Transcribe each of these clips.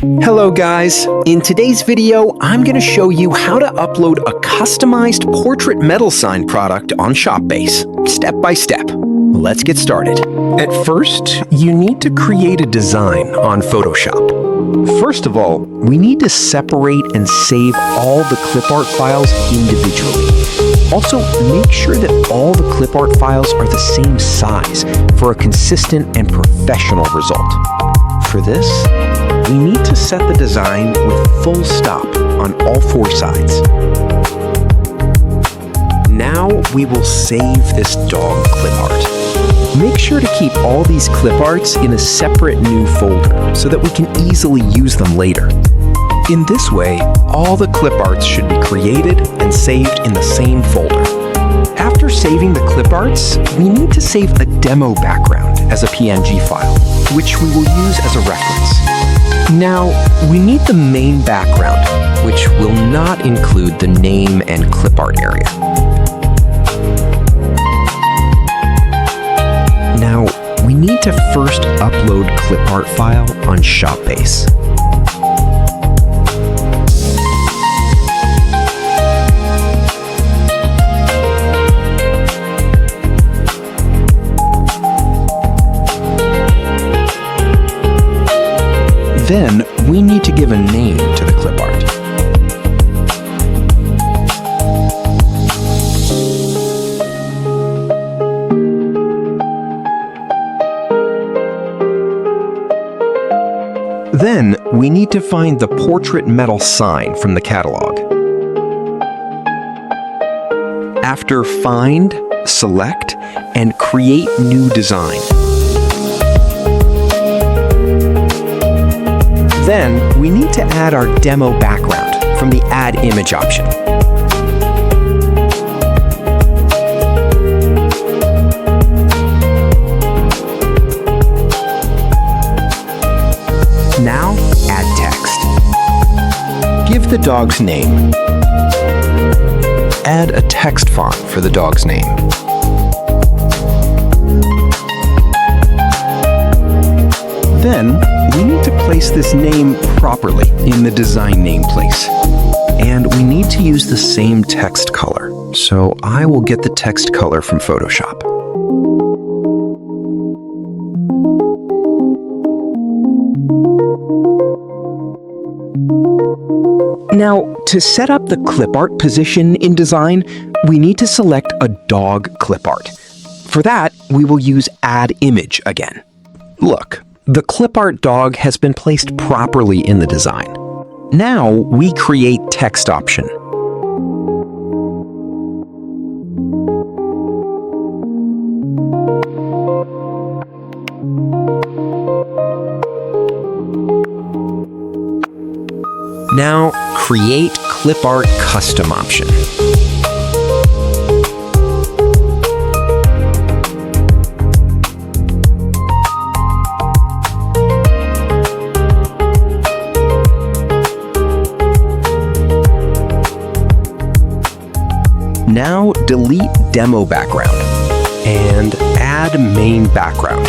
Hello guys! In today's video, I'm going to show you how to upload a customized portrait metal sign product on ShopBase, step by step. Let's get started. At first, you need to create a design on Photoshop. First of all, we need to separate and save all the clip art files individually. Also, make sure that all the clip art files are the same size for a consistent and professional result. For this, we need to set the design with full stop on all four sides. Now we will save this dog clip art. Make sure to keep all these clip arts in a separate new folder so that we can easily use them later. In this way, all the clip arts should be created and saved in the same folder. After saving the clip arts, we need to save a demo background as a PNG file, which we will use as a reference. Now, we need the main background, which will not include the name and clip art area. Now, we need to first upload clip art file on ShopBase. Then, we need to give a name to the clip art. Then, we need to find the portrait metal sign from the catalog. After Find, select, and Create New Design. Then, we need to add our demo background from the Add Image option. Now, add text. Give the dog's name. Add a text font for the dog's name. Then, we need to place this name properly in the design name place. And we need to use the same text color, so I will get the text color from Photoshop. Now, to set up the clip art position in design, we need to select a dog clip art. For that, we will use Add Image again. Look. The clip art dog has been placed properly in the design. Now we create text option. Now create clip art custom option. Now delete demo background and add main background.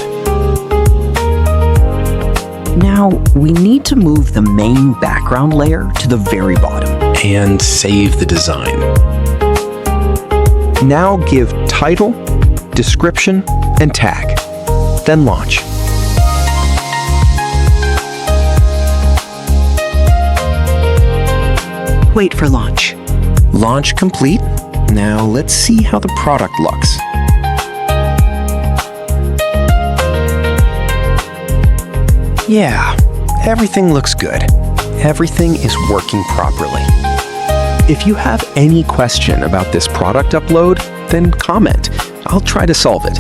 Now we need to move the main background layer to the very bottom and save the design. Now give title, description, and tag, then launch. Wait for launch. Launch complete. Now let's see how the product looks. Yeah, everything looks good. Everything is working properly. If you have any question about this product upload, then comment. I'll try to solve it.